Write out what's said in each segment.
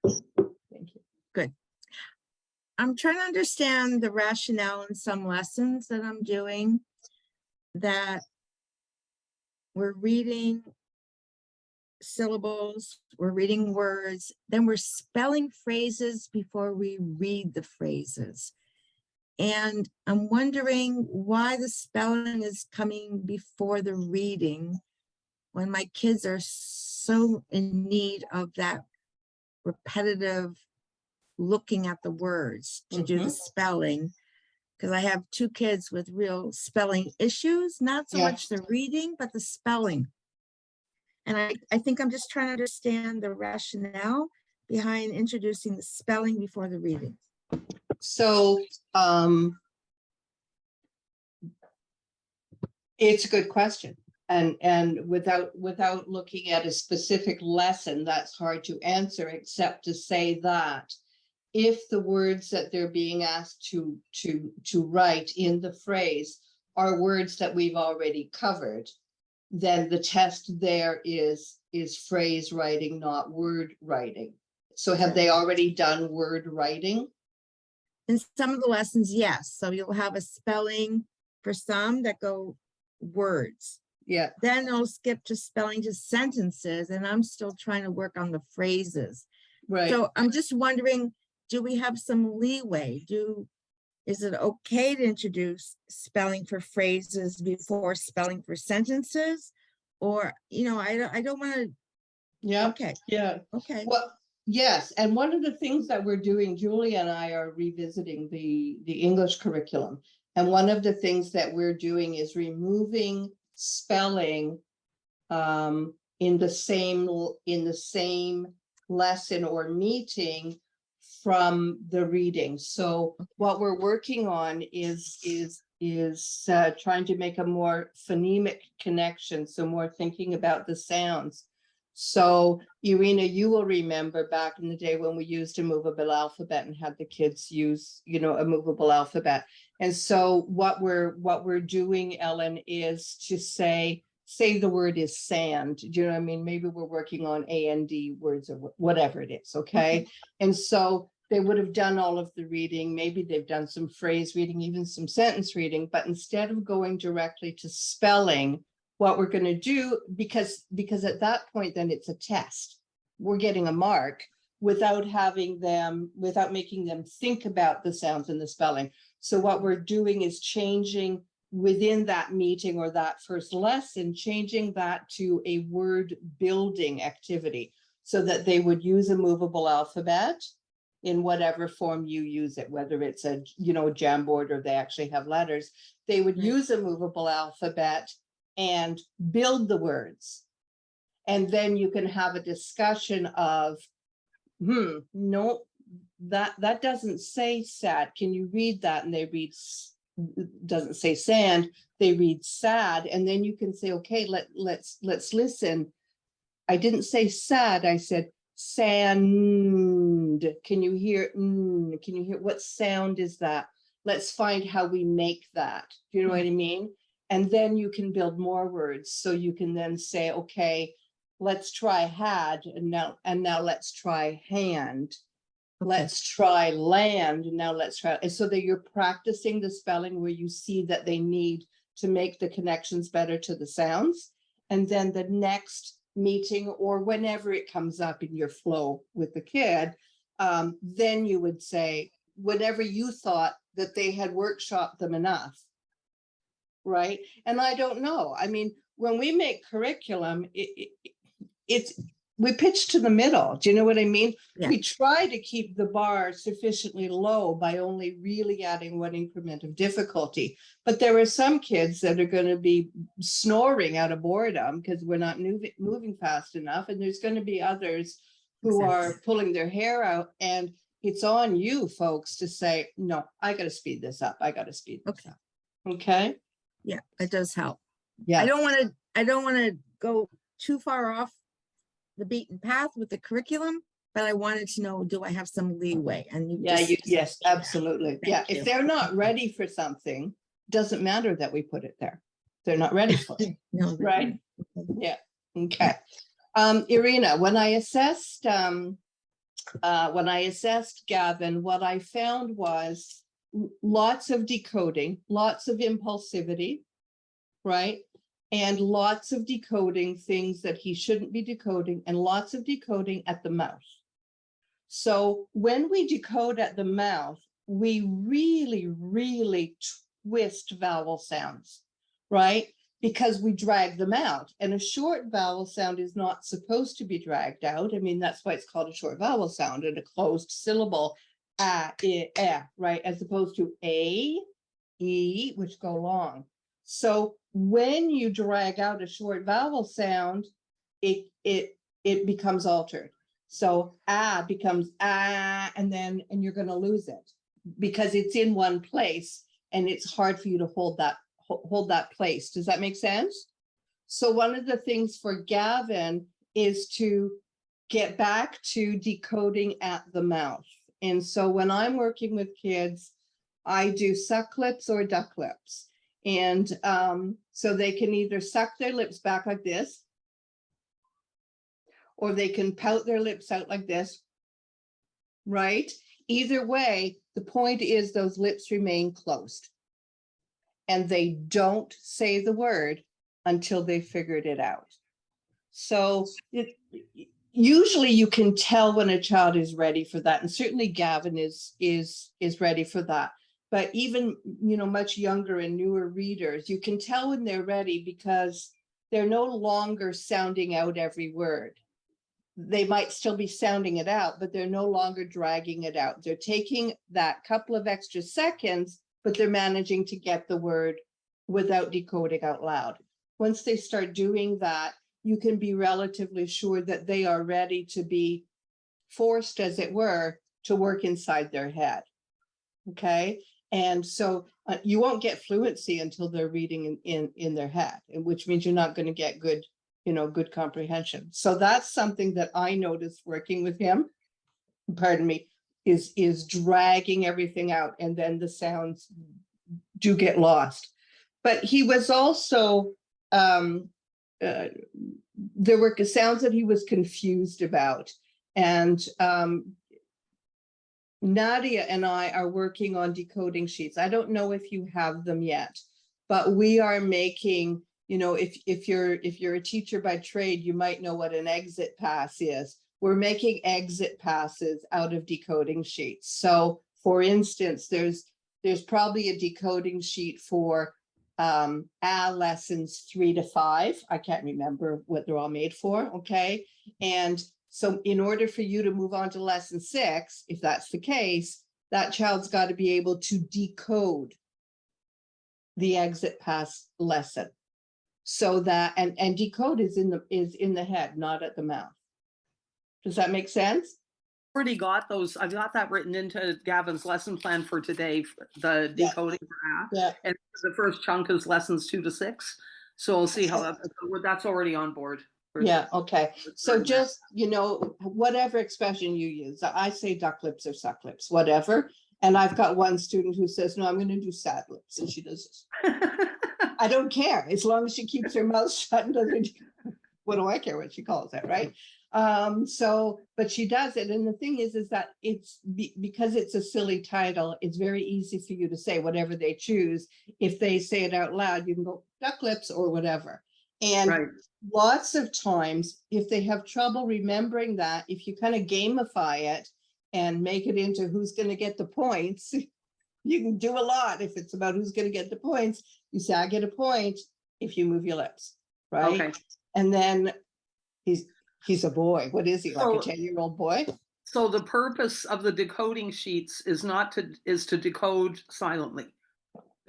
Thank you. Good. I'm trying to understand the rationale in some lessons that I'm doing, that we're reading syllables, we're reading words, then we're spelling phrases before we read the phrases. And I'm wondering why the spelling is coming before the reading when my kids are so in need of that repetitive looking at the words to do the spelling. Because I have two kids with real spelling issues, not so much the reading, but the spelling. And I think I'm just trying to understand the rationale behind introducing the spelling before the reading. So it's a good question. And without looking at a specific lesson, that's hard to answer, except to say that if the words that they're being asked to write in the phrase are words that we've already covered, then the test there is phrase writing, not word writing. So have they already done word writing? In some of the lessons, yes. So you'll have a spelling for some that go words. Yeah. Then I'll skip to spelling to sentences, and I'm still trying to work on the phrases. Right. So I'm just wondering, do we have some leeway? Is it okay to introduce spelling for phrases before spelling for sentences? Or, I don't want to. Yeah. Okay. Yeah. Okay. Well, yes. And one of the things that we're doing, Julie and I are revisiting the English curriculum. And one of the things that we're doing is removing spelling in the same lesson or meeting from the reading. So what we're working on is trying to make a more phonemic connection, so more thinking about the sounds. So Irina, you will remember back in the day when we used a movable alphabet and had the kids use, a movable alphabet. And so what we're doing, Ellen, is to say the word is sand. Do you know what I mean? Maybe we're working on AND words or whatever it is. Okay. And so they would have done all of the reading. Maybe they've done some phrase reading, even some sentence reading, but instead of going directly to spelling, what we're going to do, because at that point, then it's a test. We're getting a mark without making them think about the sounds and the spelling. So what we're doing is changing within that meeting or that first lesson, changing that to a word building activity so that they would use a movable alphabet in whatever form you use it, whether it's a, Jamboard or they actually have letters. They would use a movable alphabet and build the words. And then you can have a discussion of, no, that doesn't say sad. Can you read that? And they read, doesn't say sand, they read sad. And then you can say, okay, let's listen. I didn't say sad, I said sand. Can you hear, can you hear, what sound is that? Let's find how we make that. Do you know what I mean? And then you can build more words. So you can then say, okay, let's try had, and now let's try hand. Okay. Let's try land, and now let's try. And so that you're practicing the spelling where you see that they need to make the connections better to the sounds. And then the next meeting or whenever it comes up in your flow with the kid, then you would say, whenever you thought that they had workshopped them enough. Right. And I don't know. I mean, when we make curriculum, we pitch to the middle. Do you know what I mean? Yeah. We try to keep the bar sufficiently low by only really adding one increment of difficulty. But there are some kids that are going to be snoring out of boredom because we're not moving fast enough. And there's going to be others who are pulling their hair out. And it's on you folks to say, no, I got to speed this up. I got to speed this up. Okay. Yeah, it does help. Yeah. I don't want to go too far off the beaten path with the curriculum, but I wanted to know, do I have some leeway? And yes, absolutely. Yeah, if they're not ready for something, doesn't matter that we put it there. They're not ready for it. No, right? Okay. Yeah. Okay. Irina, when I assessed when I assessed Gavin, what I found was lots of decoding, lots of impulsivity, right? And lots of decoding things that he shouldn't be decoding, and lots of decoding at the mouth. So when we decode at the mouth, we really, really twist vowel sounds, right? Because we drag them out, and a short vowel sound is not supposed to be dragged out. I mean, that's why it's called a short vowel sound, and a closed syllable, right? As opposed to a, e, which go long. So when you drag out a short vowel sound, it becomes altered. So becomes and you're going to lose it because it's in one place, and it's hard for you to hold that place. Does that make sense? So one of the things for Gavin is to get back to decoding at the mouth. And so when I'm working with kids, I do suck lips or duck lips. And so they can either suck their lips back like this, or they can pout their lips out like this, right? Either way, the point is those lips remain closed. And they don't say the word until they figured it out. So usually you can tell when a child is ready for that. And certainly Gavin is ready for that. But even, much younger and newer readers, you can tell when they're ready because they're no longer sounding out every word. They might still be sounding it out, but they're no longer dragging it out. They're taking that couple of extra seconds, but they're managing to get the word without decoding out loud. Once they start doing that, you can be relatively sure that they are ready to be forced, as it were, to work inside their head. Okay. And so you won't get fluency until they're reading in their head, which means you're not going to get good, good comprehension. So that's something that I noticed working with him, pardon me, is dragging everything out, and then the sounds do get lost. But he was also, there were sounds that he was confused about. And Nadia and I are working on decoding sheets. I don't know if you have them yet, but we are making, if you're a teacher by trade, you might know what an exit pass is. We're making exit passes out of decoding sheets. So for instance, there's probably a decoding sheet for lessons 3 to 5. I can't remember what they're all made for. Okay. And so in order for you to move on to lesson 6, if that's the case, that child's got to be able to decode the exit pass lesson. So that, and decode is in the head, not at the mouth. Does that make sense? Already got those. I've got that written into Gavin's lesson plan for today, the decoding for A. Yeah. And the first chunk is lessons 2 to 6. So we'll see how that's already on board. Yeah, okay. So just, whatever expression you use, I say duck lips or suck lips, whatever. And I've got one student who says, no, I'm going to do sad lips. And she does this. I don't care. As long as she keeps her mouth shut and doesn't, what do I care what she calls it, right? But she does it. And the thing is that it's because it's a silly title, it's very easy for you to say whatever they choose. If they say it out loud, you can go duck lips or whatever. And lots of times, if they have trouble remembering that, if you kind of gamify it and make it into who's going to get the points, you can do a lot. If it's about who's going to get the points, you say, I get a point if you move your lips, right? Okay. And then he's a boy. What is he, like a 10-year-old boy? So the purpose of the decoding sheets is to decode silently.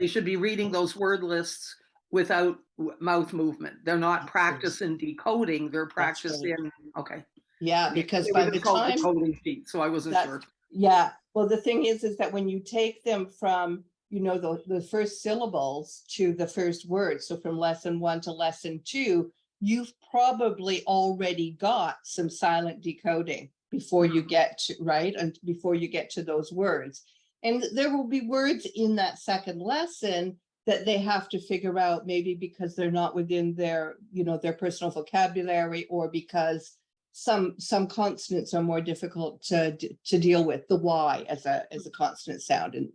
They should be reading those word lists without mouth movement. They're not practicing decoding, they're practicing, okay. Yeah, because by the time decoding sheet, so I wasn't sure. Yeah, well, the thing is that when you take them from, the first syllables to the first word, so from lesson 1 to lesson 2, you've probably already got some silent decoding before you get to, right? And before you get to those words. And there will be words in that second lesson that they have to figure out, maybe because they're not within their, their personal vocabulary, or because some consonants are more difficult to deal with, the Y as a consonant sound, and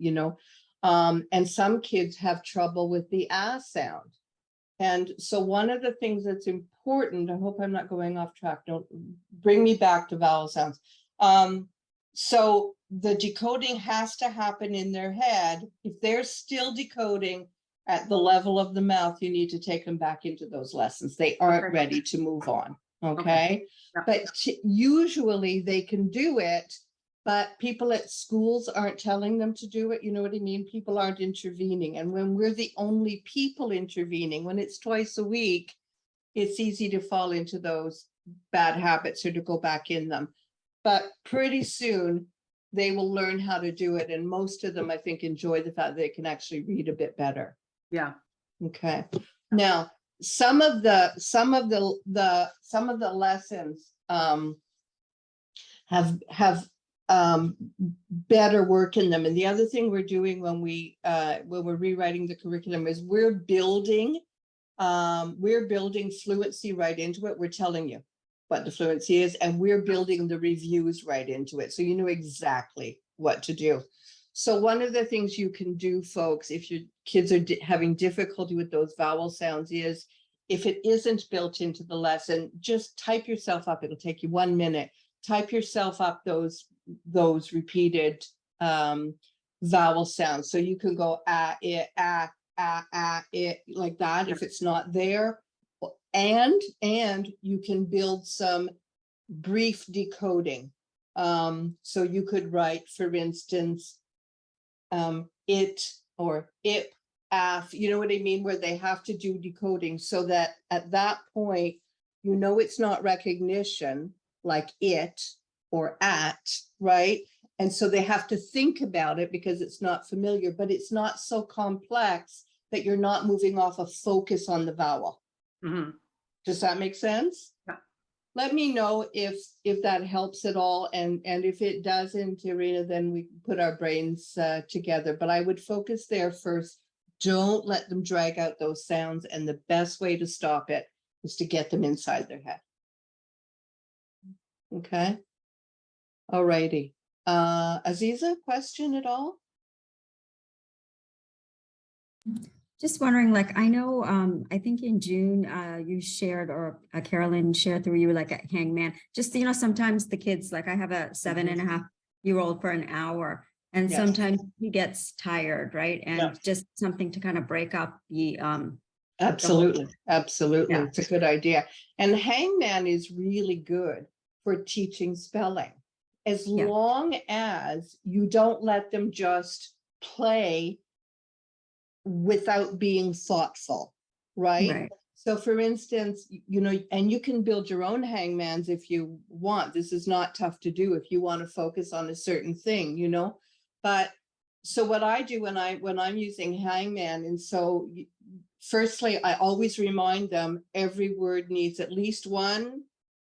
and some kids have trouble with the ah sound. And so one of the things that's important, I hope I'm not going off track, don't bring me back to vowel sounds. So the decoding has to happen in their head. If they're still decoding at the level of the mouth, you need to take them back into those lessons. They aren't ready to move on. Okay. Yeah. But usually they can do it, but people at schools aren't telling them to do it. You know what I mean? People aren't intervening. And when we're the only people intervening, when it's twice a week, it's easy to fall into those bad habits or to go back in them. But pretty soon they will learn how to do it. And most of them, I think, enjoy the fact that they can actually read a bit better. Yeah. Okay. Now, some of the lessons have better work in them. And the other thing we're doing when we're rewriting the curriculum is we're building fluency right into it. We're telling you what the fluency is, and we're building the reviews right into it. So you know exactly what to do. So one of the things you can do, folks, if your kids are having difficulty with those vowel sounds, is if it isn't built into the lesson, just type yourself up. It'll take you 1 minute. Type yourself up those repeated vowel sounds. So you can go it, it, like that if it's not there. And you can build some brief decoding. So you could write, for instance, it or ip, af, you know what I mean, where they have to do decoding, so that at that point, it's not recognition like it or at, right? And so they have to think about it because it's not familiar, but it's not so complex that you're not moving off a focus on the vowel. Mm-hmm. Does that make sense? Yeah. Let me know if that helps at all. And if it doesn't, Irina, then we put our brains together. But I would focus there first. Don't let them drag out those sounds. And the best way to stop it is to get them inside their head. Okay. All righty. Aziza, question at all? Just wondering, like, I know, I think in June, you shared, or Carolyn shared through you, like a hangman, just, sometimes the kids, like I have a 7.5-year-old for an hour, and Yes. sometimes he gets tired, right? And Yeah. just something to kind of break up the, Absolutely. Absolutely. Yeah. It's a good idea. And hangman is really good for teaching spelling, as long as you don't let them just play without being thoughtful, right? Right. So for instance, and you can build your own hangmans if you want. This is not tough to do if you want to focus on a certain thing, but so what I do when I'm using hangman, and so firstly, I always remind them every word needs at least one,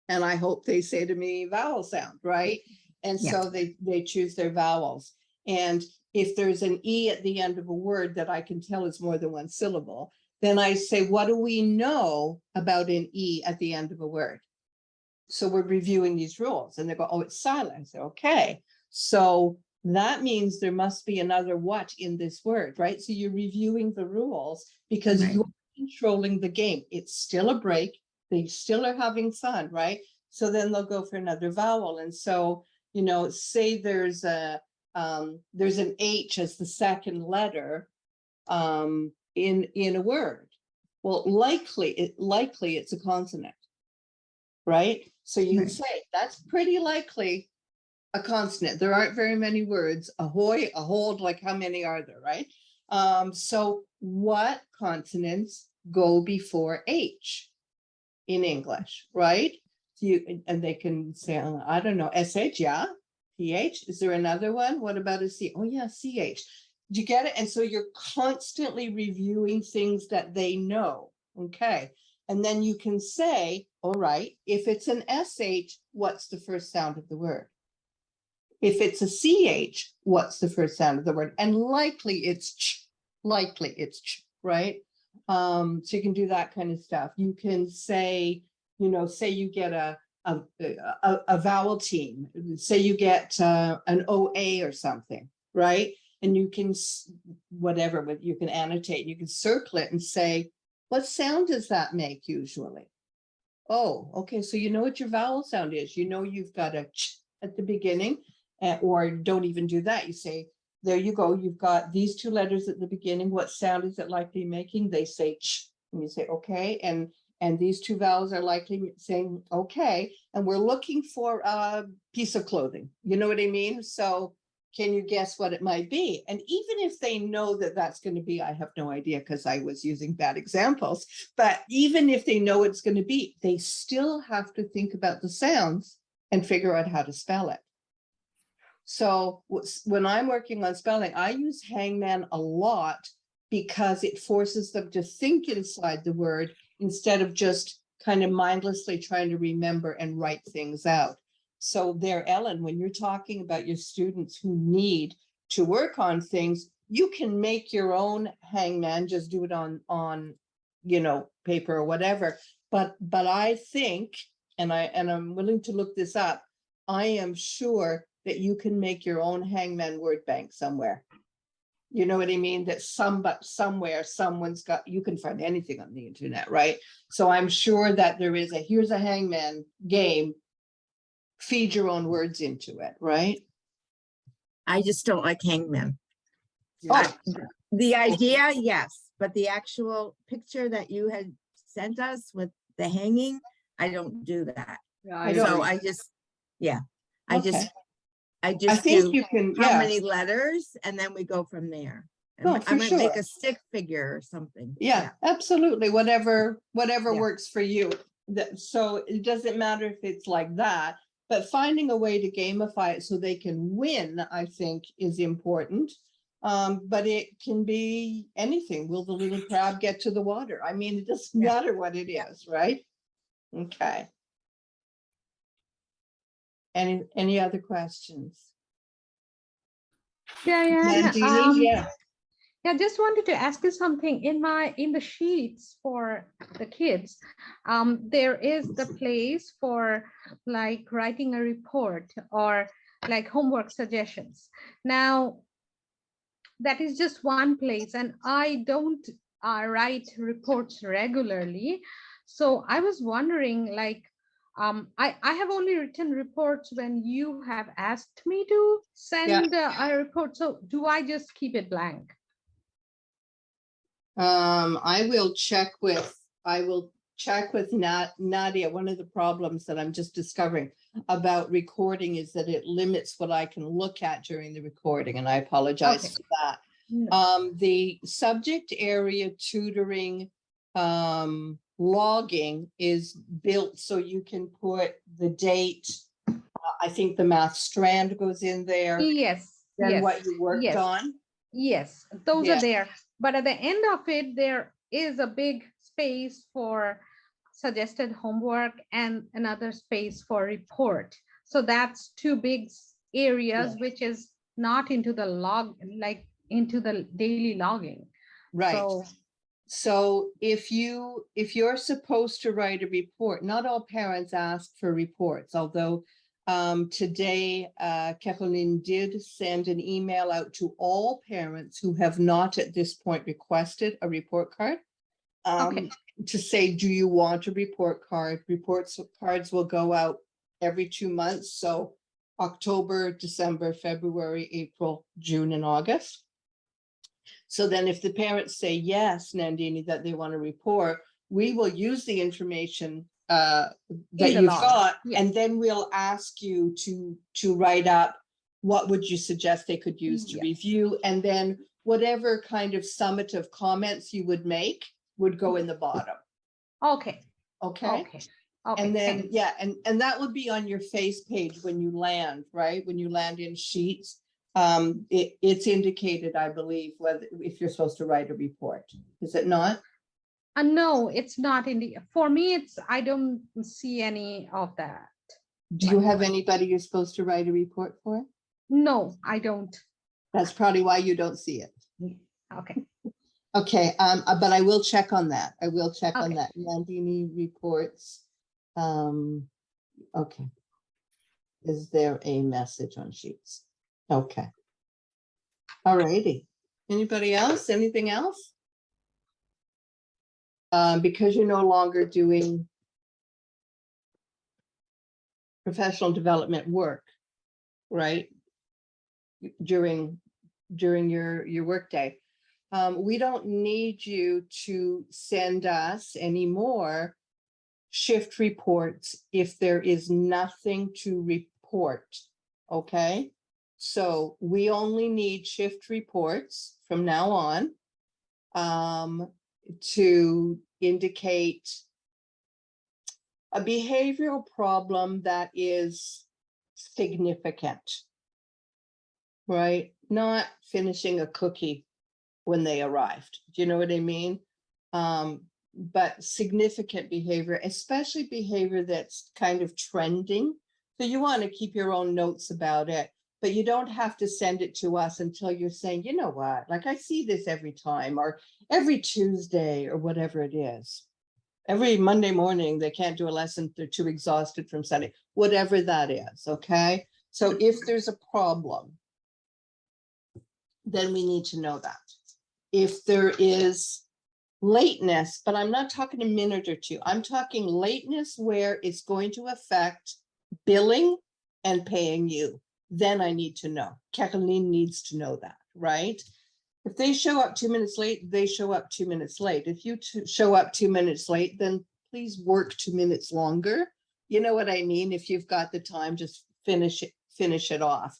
and I hope they say to me vowel sound, right? And so they choose their vowels. And if there's an E at the end of a word that I can tell is more than one syllable, then I say, what do we know about an E at the end of a word? So we're reviewing these rules, and they go, oh, it's silent. I say, okay. So that means there must be another what in this word, right? So you're reviewing the rules because you're controlling the game. It's still a break. They still are having fun, right? So then they'll go for another vowel. And so, say there's an H as the second letter in a word. Well, likely it's a consonant, right? So you can say that's pretty likely a consonant. There aren't very many words. Ahoy, a hold, like how many are there, right? So what consonants go before H in English, right? And they can say, I don't know, SH, yeah. PH, is there another one? What about a C? Oh yeah, CH. Do you get it? And so you're constantly reviewing things that they know. Okay. And then you can say, all right, if it's an SH, what's the first sound of the word? If it's a CH, what's the first sound of the word? And likely it's ch, right? So you can do that kind of stuff. You can say, say you get a a vowel team. Say you get an OA or something, right? And you can, whatever, but you can annotate, you can circle it and say, what sound does that make usually? Oh, okay, so you know what your vowel sound is. You know you've got a ch at the beginning, or don't even do that. You say, there you go, you've got these two letters at the beginning. What sound is it likely making? They say ch, and you say, okay, and these two vowels are likely saying, okay, and we're looking for a piece of clothing. You know what I mean? So can you guess what it might be? And even if they know that that's going to be, I have no idea because I was using bad examples, but even if they know it's going to be, they still have to think about the sounds and figure out how to spell it. So when I'm working on spelling, I use hangman a lot because it forces them to think inside the word instead of just kind of mindlessly trying to remember and write things out. So there, Ellen, when you're talking about your students who need to work on things, you can make your own hangman, just do it on you know, paper or whatever. But I think, and I'm willing to look this up, I am sure that you can make your own hangman word bank somewhere. You know what I mean? That somewhere someone's got, you can find anything on the internet, right? So I'm sure that there is here's a hangman game, feed your own words into it, right? I just don't like hangman. Oh, The idea, yes, but the actual picture that you had sent us with the hanging, I don't do that. Yeah, I don't- So I just, yeah, I okay. just I do think you can, how yeah. many letters and then we go from there. Oh, I for might make sure. a stick figure or something. Yeah, absolutely. Whatever Yeah. works for you. So it doesn't matter if it's like that, but finding a way to gamify it so they can win, I think, is important. But it can be anything. Will the little crab get to the water? I mean, it doesn't Yeah. matter what it is, right? Okay. Any other questions? Nandini? Yeah. Yeah, just wanted to ask you something. In the sheets for the kids, there is the place for like writing a report or like homework suggestions. Now, that is just one place, and I don't write reports regularly. So I was wondering, like, I have only written reports when you have asked me to send a report. So do I just keep it blank? I will check with Nadia. One of the problems that I'm just discovering about recording is that it limits what I can look at during the recording, and I apologize Okay. for that. No. The subject area tutoring logging is built so you can put the date. I think the math strand goes in there. Yes. Then Yes. what you worked yes. on. Yes, those Yeah. are there. But at the end of it, there is a big space for suggested homework and another space for report. So that's two big areas, which is not into the log, like into the daily logging. Right. So if you're supposed to write a report, not all parents ask for reports, although today Caroline did send an email out to all parents who have not at this point requested a report card. Okay. To say, do you want a report card? Cards will go out every 2 months. So October, December, February, April, June, and August. So then if the parents say, yes, Nandini, that they want a report, we will use the information that you've log. got, Yeah. and then we'll ask you to write up what would you suggest they could use to Yeah. review, and then whatever kind of summative comments you would make would go in the bottom. Okay. Okay. Okay. Okay. And then, thanks. yeah, and that would be on your face page when you land, right? When you land in Sheets, it's indicated, I believe, whether if you're supposed to write a report. Is it not? No, it's not in the, for me, it's, I don't see any of that. Do you have anybody you're supposed to write a report for? No, I don't. That's probably why you don't see it. Okay. Okay, but I will check on that. I will check on Okay. that. Nandini reports. Okay. Is there a message on sheets? Okay. All righty. Anybody else? Anything else? Because you're no longer doing professional development work, right? During your workday. We don't need you to send us any more shift reports if there is nothing to report, okay? So we only need shift reports from now on to indicate a behavioral problem that is significant, right? Not finishing a cookie when they arrived. Do you know what I mean? But significant behavior, especially behavior that's kind of trending. So you want to keep your own notes about it, but you don't have to send it to us until you're saying, you know what, like I see this every time or every Tuesday or whatever it is. Every Monday morning, they can't do a lesson. They're too exhausted from Sunday, whatever that is. Okay. So if there's a problem, then we need to know that. If there is lateness, but I'm not talking a minute or two, I'm talking lateness where it's going to affect billing and paying you, then I need to know. Kathleen needs to know that, right? If they show up 2 minutes late, they show up 2 minutes late. If you show up 2 minutes late, then please work 2 minutes longer. You know what I mean? If you've got the time, just finish it off.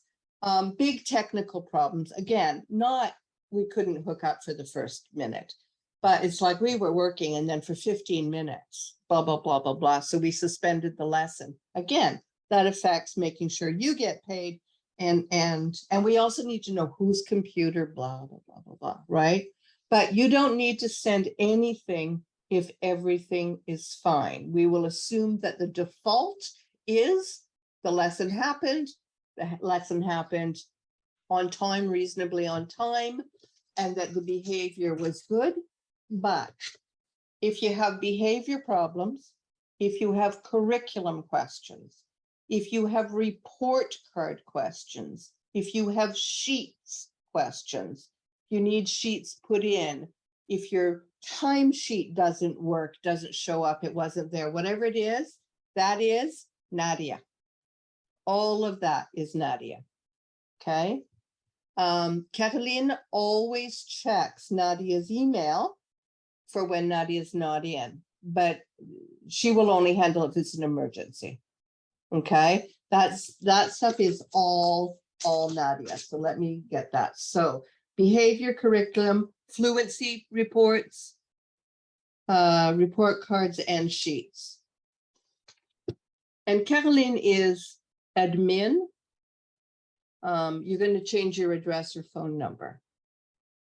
Big technical problems, again, not we couldn't hook up for the first minute, but it's like we were working and then for 15 minutes, blah, blah, blah, blah, blah. So we suspended the lesson. Again, that affects making sure you get paid. And we also need to know whose computer, blah, blah, blah, blah, blah, right? But you don't need to send anything if everything is fine. We will assume that the default is the lesson happened on time, reasonably on time, and that the behavior was good. But if you have behavior problems, if you have curriculum questions, if you have report card questions, if you have sheets questions, you need sheets put in. If your timesheet doesn't work, doesn't show up, it wasn't there, whatever it is, that is Nadia. All of that is Nadia. Okay. Kathleen always checks Nadia's email for when Nadia's not in, but she will only handle it if it's an emergency. Okay, that stuff is all Nadia. So let me get that. So behavior, curriculum, fluency reports, report cards and sheets. And Caroline is admin. You're going to change your address or phone number.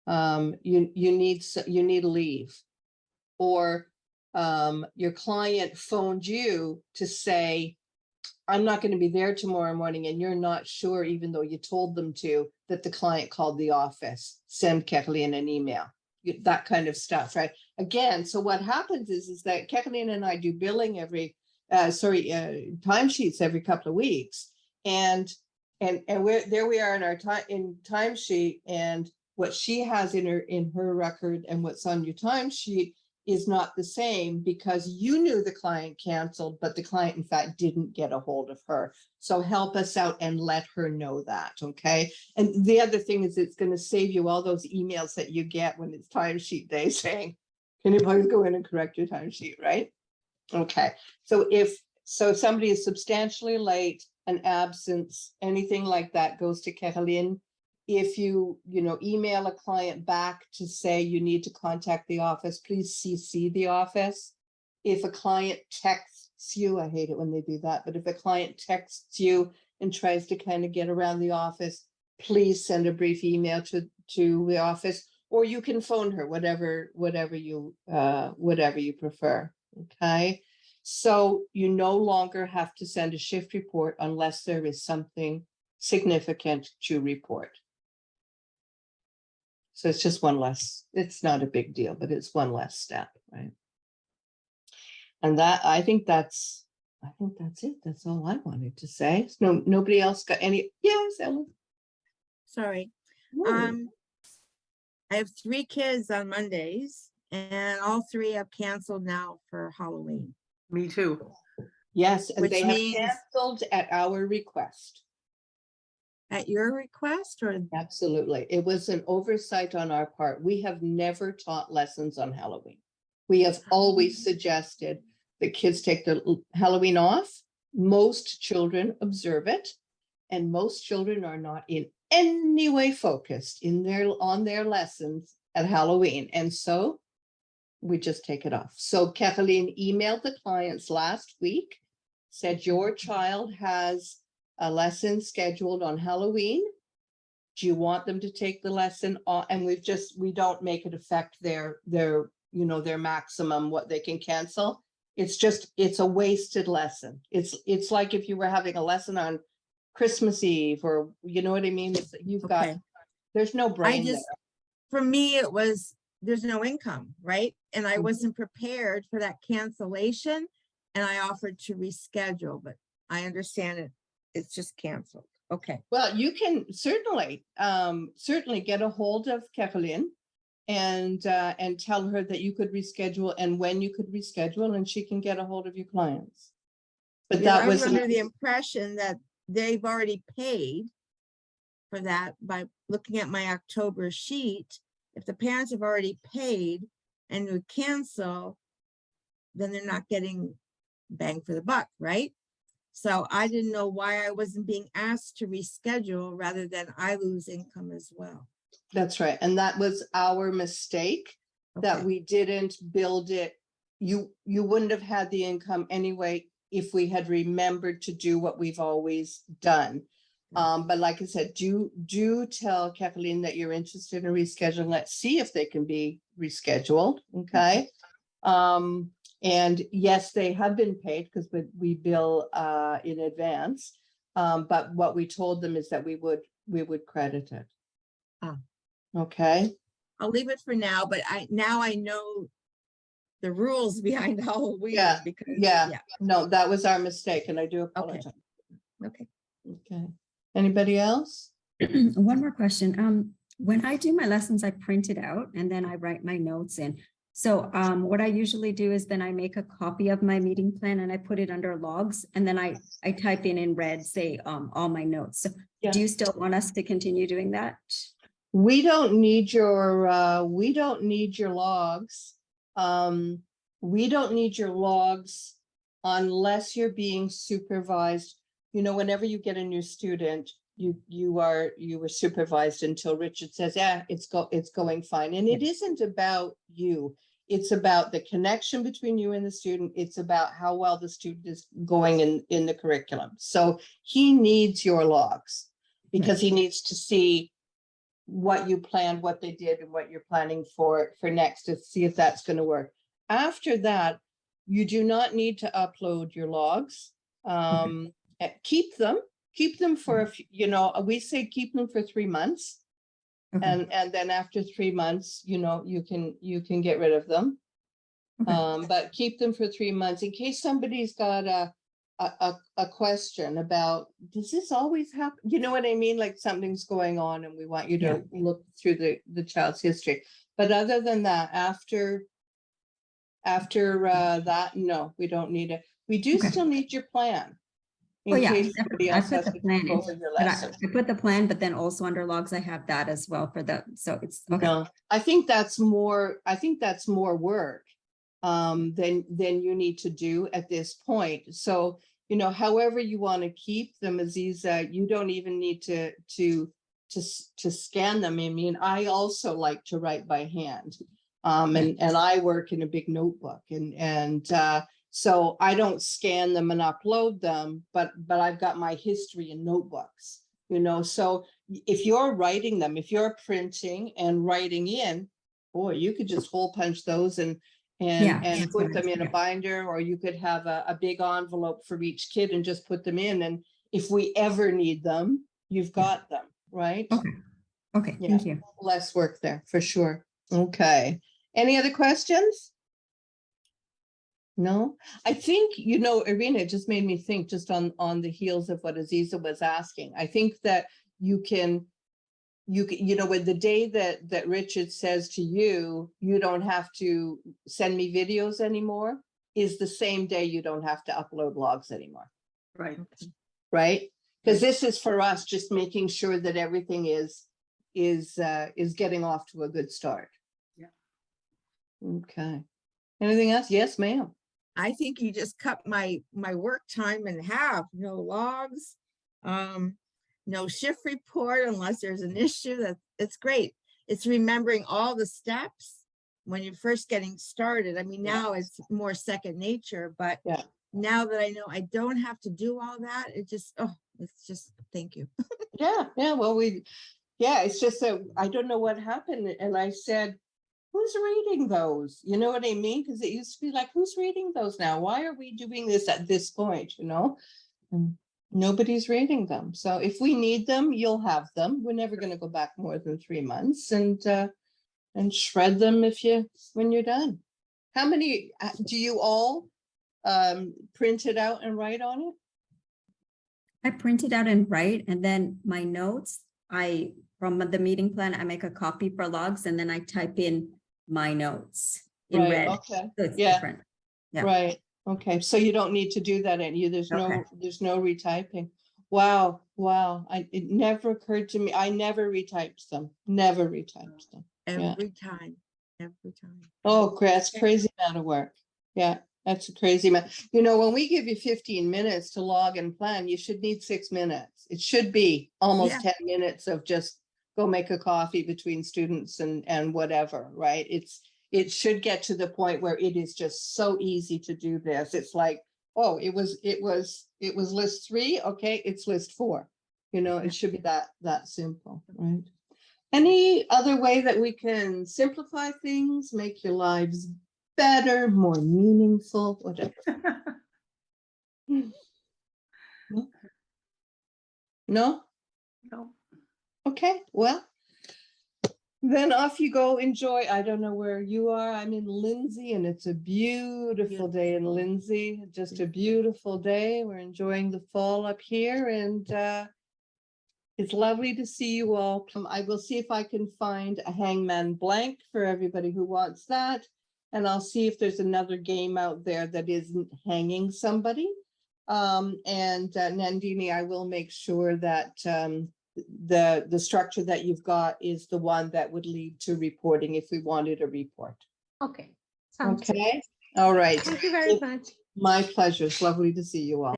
You need leave, or your client phoned you to say, I'm not going to be there tomorrow morning, and you're not sure, even though you told them to, that the client called the office. Send Kathleen an email. That kind of stuff, right? Again, so what happens is that Kathleen and I do billing every, timesheets every couple of weeks, and there we are in our timesheet, and what she has in her record and what's on your timesheet is not the same, because you knew the client canceled, but the client in fact didn't get a hold of her. So help us out and let her know that, okay? And the other thing is, it's going to save you all those emails that you get when it's timesheet day saying, can you please go in and correct your timesheet, right? Okay, so if somebody is substantially late, an absence, anything like that goes to Caroline. If you email a client back to say you need to contact the office, please CC the office. If a client texts you, I hate it when they do that, but if a client texts you and tries to kind of get around the office, please send a brief email to the office, or you can phone her, whatever you prefer. Okay. So you no longer have to send a shift report unless there is something significant to report. So it's just one less, it's not a big deal, but it's one less step, right? And I think that's I think that's it. That's all I wanted to say. No, nobody else got any? Yes, Ellen. Sorry. No. I have 3 kids on Mondays, and all 3 have canceled now for Halloween. Me too. Yes, and Which they have means- canceled at our request. At your request, or Absolutely. It was an oversight on our part. We have never taught lessons on Halloween. We have always suggested that kids take their Halloween off. Most children observe it, and most children are not in any way focused on their lessons at Halloween. And so we just take it off. So Kathleen emailed the clients last week, said your child has a lesson scheduled on Halloween. Do you want them to take the lesson on? And we don't make it affect their maximum, what they can cancel. It's a wasted lesson. It's like if you were having a lesson on Christmas Eve, or you know what I mean? You've got, Okay. there's no brain there. for me, it was, there's no income, right? And I Mhm. wasn't prepared for that cancellation, and I offered to reschedule, but I understand it. It's just canceled. Okay. Well, you can certainly get a hold of Kathleen and tell her that you could reschedule and when you could reschedule, and she can get a hold of your clients. But Yeah, that I was, under the impression that they've already paid for that by looking at my October sheet. If the parents have already paid and would cancel, then they're not getting bang for the buck, right? So I didn't know why I wasn't being asked to reschedule rather than I lose income as well. that's right. And that was our mistake, that Okay. we didn't build it. You wouldn't have had the income anyway if we had remembered to do what we've always done. But like I said, do tell Kathleen that you're interested in rescheduling. Let's see if they can be rescheduled. Okay. And yes, they have been paid because we bill in advance. But what we told them is that we would credit it. Ah. Okay. I'll leave it for now, but I know the rules behind Halloween. Yeah, Because yeah. No, that was our mistake, and I do apologize. Okay. Okay. Anybody else? One more question. When I do my lessons, I print it out and then I write my notes in. So what I usually do is then I make a copy of my meeting plan and I put it under logs, and then I type in red, say all my notes. So Yeah. do you still want us to continue doing that? We don't need your logs. We don't need your logs unless you're being supervised. You know, whenever you get a new student, you were supervised until Richard says, yeah, it's going fine. And it isn't about you. It's about the connection between you and the student. It's about how well the student is going in the curriculum. So he needs your logs because he needs to see what you planned, what they did, and what you're planning for next, to see if that's going to work. After that, you do not need to upload your logs. Keep them for a few, we say keep them for 3 months. Okay. And then after 3 months, you can get rid of them. Okay. But keep them for 3 months in case somebody's got a question about, does this always happen? You know what I mean? Like something's going on and we want you to look through the child's history. But other than that, after that, no, we don't need it. We do Okay. still need your plan. Oh, In yeah, case definitely. somebody I else put has the to plan take in, over your but lesson. I put the plan, but then also under logs, I have that as well for so it's okay. No, I think that's more work than you need to do at this point. So, however you want to keep them, Aziza, you don't even need to scan them. I mean, I also like to write by hand. And I work in a big notebook, and so I don't scan them and upload them, but I've got my history in notebooks, so if you're writing them, if you're printing and writing in, boy, you could just hole punch those and that's put what them in a yeah. binder, or you could have a big envelope for each kid and just put them in. And if we ever need them, you've got them, right? Okay, Yeah. thank you. Less work there for sure. Okay. Any other questions? No, I think, you know, Irina, it just made me think just on the heels of what Aziza was asking. I think that you can, you know, when the day that Richard says to you, you don't have to send me videos anymore, is the same day you don't have to upload logs anymore, Right. right? Because this is for us, just making sure that everything is getting off to a good start. Yeah. Okay. Anything else? Yes, ma'am. I think you just cut my work time in half. No logs, no shift report unless there's an issue. That it's great. It's remembering all the steps when you're first getting started. I mean, Yeah. now it's more second nature, but Yeah. now that I know I don't have to do all that, it just, oh, it's just, thank you. Yeah, well, it's just that I don't know what happened. And I said, who's reading those? You know what I mean? Because it used to be like, who's reading those now? Why are we doing this at this point, you know? And nobody's reading them. So if we need them, you'll have them. We're never going to go back more than 3 months, and shred them when you're done. How many do you all print it out and write on it? I print it out and write, and then my notes, from the meeting plan, I make a copy for logs, and then I type in my notes in Right, red. okay, So it's yeah. different. Yeah. Right, okay, so you don't need to do that and there's Okay. no retyping. Wow, it never occurred to me. I never retyped them, never retyped them. Every time, every time. Oh, that's crazy amount of work. Yeah, that's a crazy amount. You know, when we give you 15 minutes to log and plan, you should need 6 minutes. It should be almost Yeah. 10 minutes of just go make a coffee between students and whatever, right? It should get to the point where it is just so easy to do this. It's like, oh, it was list 3. Okay, it's list 4. You know, it should be that simple, right? Any other way that we can simplify things, make your lives better, more meaningful, whatever? No? No? No. Okay, well, then off you go, enjoy. I don't know where you are. I'm in Lindsay and it's a beautiful day in Lindsay, just a beautiful day. We're enjoying the fall up here and it's lovely to see you all. I will see if I can find a hangman blank for everybody who wants that. And I'll see if there's another game out there that isn't hanging somebody. And Nandini, I will make sure that the structure that you've got is the one that would lead to reporting if we wanted a report. Okay. Sounds good. Okay, all right. Thank you very much. My pleasure. It's lovely to see you all.